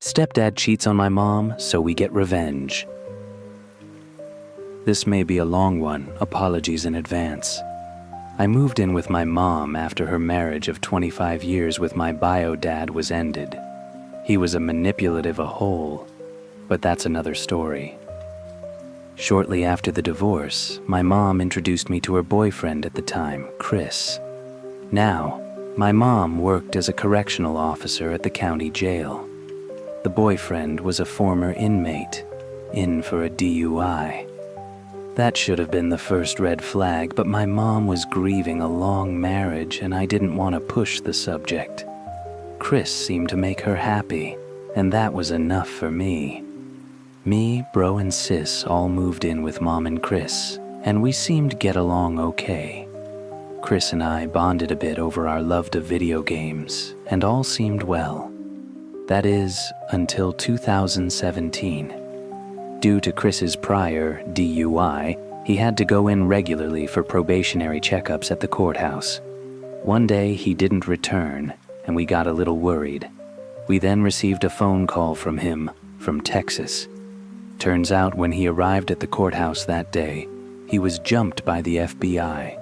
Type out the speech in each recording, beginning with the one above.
Stepdad cheats on my mom, so we get revenge. This may be a long one, apologies in advance. I moved in with my mom after her marriage of 25 years with my bio dad was ended. He was a manipulative a hole, but that's another story. Shortly after the divorce, my mom introduced me to her boyfriend at the time, Chris. Now, my mom worked as a correctional officer at the county jail. The boyfriend was a former inmate, in for a DUI. That should have been the first red flag, but my mom was grieving a long marriage and I didn't want to push the subject. Chris seemed to make her happy, and that was enough for me. Me, bro, and sis all moved in with mom and Chris, and we seemed to get along okay. Chris and I bonded a bit over our love of video games, and all seemed well. That is, until 2017. Due to Chris's prior DUI, he had to go in regularly for probationary checkups at the courthouse. One day he didn't return, and we got a little worried. We then received a phone call from him, from Texas. Turns out when he arrived at the courthouse that day, he was jumped by the FBI.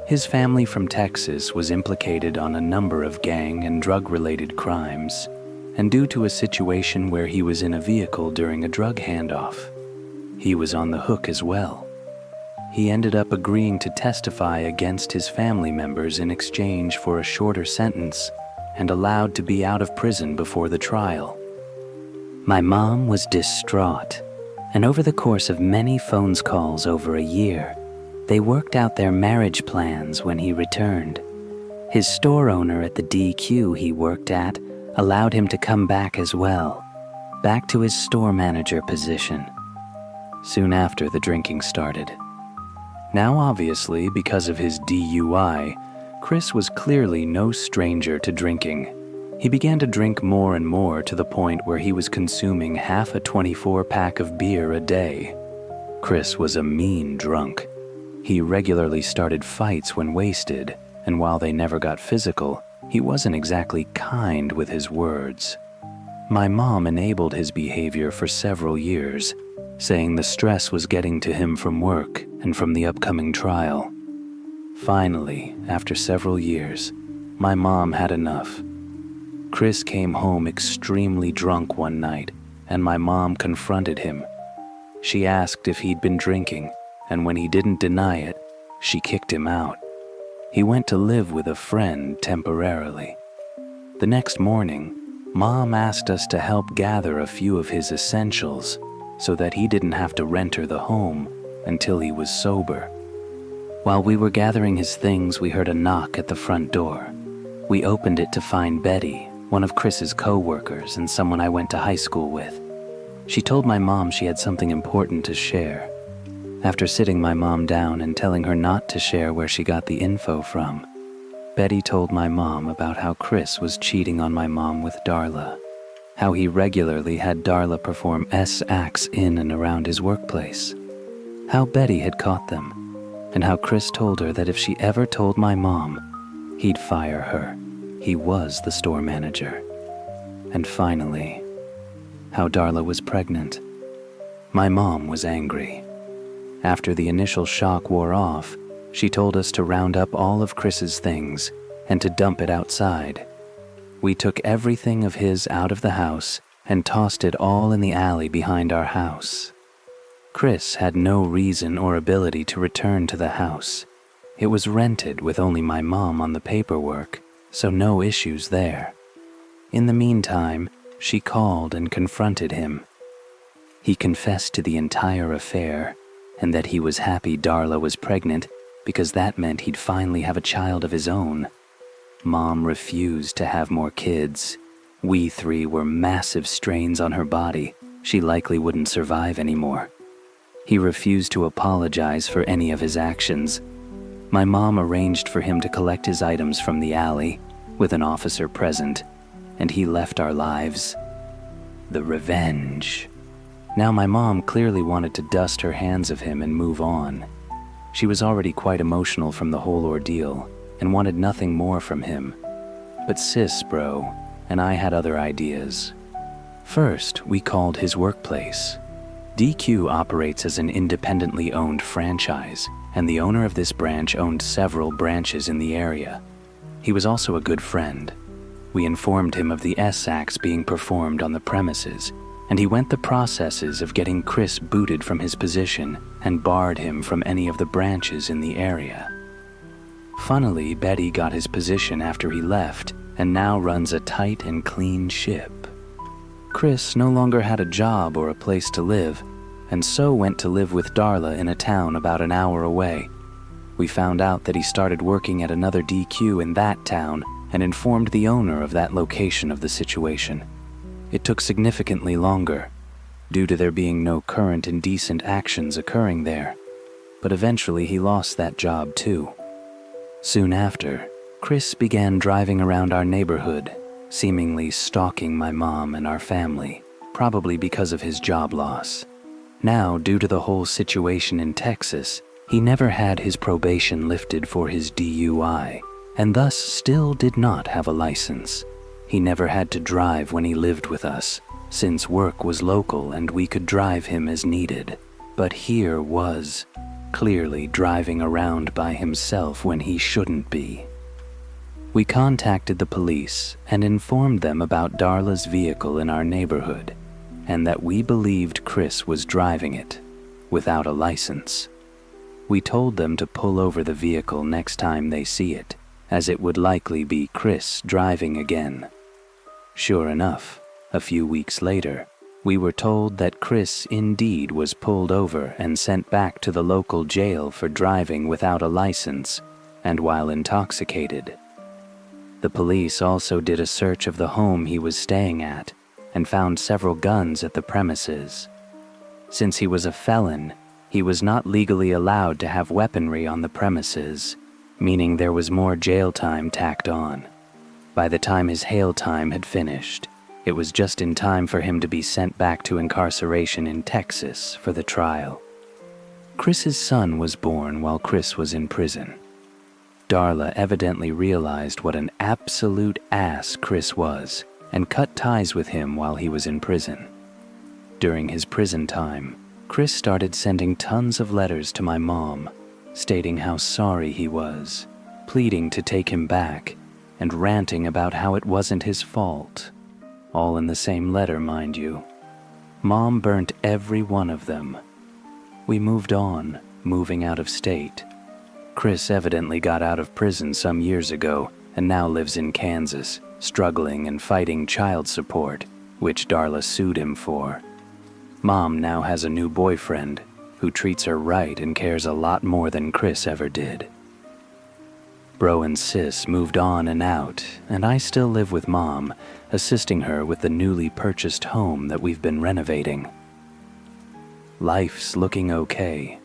His family from Texas was implicated on a number of gang and drug-related crimes, and due to a situation where he was in a vehicle during a drug handoff, he was on the hook as well. He ended up agreeing to testify against his family members in exchange for a shorter sentence and allowed to be out of prison before the trial. My mom was distraught, and over the course of many phone calls over a year, they worked out their marriage plans when he returned. His store owner at the DQ he worked at allowed him to come back as well, back to his store manager position. Soon after, the drinking started. Now obviously, because of his DUI, Chris was clearly no stranger to drinking. He began to drink more and more to the point where he was consuming half a 24-pack of beer a day. Chris was a mean drunk. He regularly started fights when wasted, and while they never got physical, he wasn't exactly kind with his words. My mom enabled his behavior for several years, saying the stress was getting to him from work and from the upcoming trial. Finally, after several years, my mom had enough. Chris came home extremely drunk one night, and my mom confronted him. She asked if he'd been drinking, and when he didn't deny it, she kicked him out. He went to live with a friend temporarily. The next morning, Mom asked us to help gather a few of his essentials so that he didn't have to renter the home until he was sober. While we were gathering his things, we heard a knock at the front door. We opened it to find Betty, one of Chris's co-workers and someone I went to high school with. She told my mom she had something important to share. After sitting my mom down and telling her not to share where she got the info from, Betty told my mom about how Chris was cheating on my mom with Darla, how he regularly had Darla perform acts in and around his workplace, how Betty had caught them, and how Chris told her that if she ever told my mom, he'd fire her. He was the store manager. And finally, how Darla was pregnant. My mom was angry. After the initial shock wore off, she told us to round up all of Chris's things and to dump it outside. We took everything of his out of the house and tossed it all in the alley behind our house. Chris had no reason or ability to return to the house. It was rented with only my mom on the paperwork, so no issues there. In the meantime, she called and confronted him. He confessed to the entire affair, and that he was happy Darla was pregnant because that meant he'd finally have a child of his own. Mom refused to have more kids. We three were massive strains on her body. She likely wouldn't survive anymore. He refused to apologize for any of his actions. My mom arranged for him to collect his items from the alley, with an officer present, and he left our lives. The revenge. Now my mom clearly wanted to dust her hands of him and move on. She was already quite emotional from the whole ordeal and wanted nothing more from him. But sis, bro, and I had other ideas. First, we called his workplace. DQ operates as an independently owned franchise, and the owner of this branch owned several branches in the area. He was also a good friend. We informed him of the S-acts being performed on the premises, and he went the processes of getting Chris booted from his position and barred him from any of the branches in the area. Funnily, Betty got his position after he left and now runs a tight and clean ship. Chris no longer had a job or a place to live, and so went to live with Darla in a town about an hour away. We found out that he started working at another DQ in that town and informed the owner of that location of the situation. It took significantly longer, due to there being no current indecent actions occurring there, but eventually he lost that job too. Soon after, Chris began driving around our neighborhood, seemingly stalking my mom and our family, probably because of his job loss. Now, due to the whole situation in Texas, he never had his probation lifted for his DUI, and thus still did not have a license. He never had to drive when he lived with us, since work was local and we could drive him as needed. But here was, clearly driving around by himself when he shouldn't be. We contacted the police and informed them about Darla's vehicle in our neighborhood, and that we believed Chris was driving it, without a license. We told them to pull over the vehicle next time they see it, as it would likely be Chris driving again. Sure enough, a few weeks later, we were told that Chris indeed was pulled over and sent back to the local jail for driving without a license and while intoxicated. The police also did a search of the home he was staying at and found several guns at the premises. Since he was a felon, he was not legally allowed to have weaponry on the premises, meaning there was more jail time tacked on. By the time his jail time had finished, it was just in time for him to be sent back to incarceration in Texas for the trial. Chris's son was born while Chris was in prison. Darla evidently realized what an absolute ass Chris was and cut ties with him while he was in prison. During his prison time, Chris started sending tons of letters to my mom, stating how sorry he was, pleading to take him back, and ranting about how it wasn't his fault. All in the same letter, mind you. Mom burnt every one of them. We moved on, moving out of state. Chris evidently got out of prison some years ago and now lives in Kansas, struggling and fighting child support, which Darla sued him for. Mom now has a new boyfriend who treats her right and cares a lot more than Chris ever did. Bro and sis moved on and out, and I still live with Mom, assisting her with the newly purchased home that we've been renovating. Life's looking okay.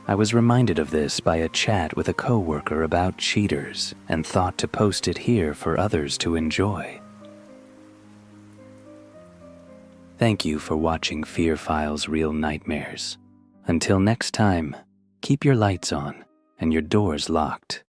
I was reminded of this by a chat with a coworker about cheaters and thought to post it here for others to enjoy. Thank you for watching Fear Files Real Nightmares. Until next time, keep your lights on and your doors locked.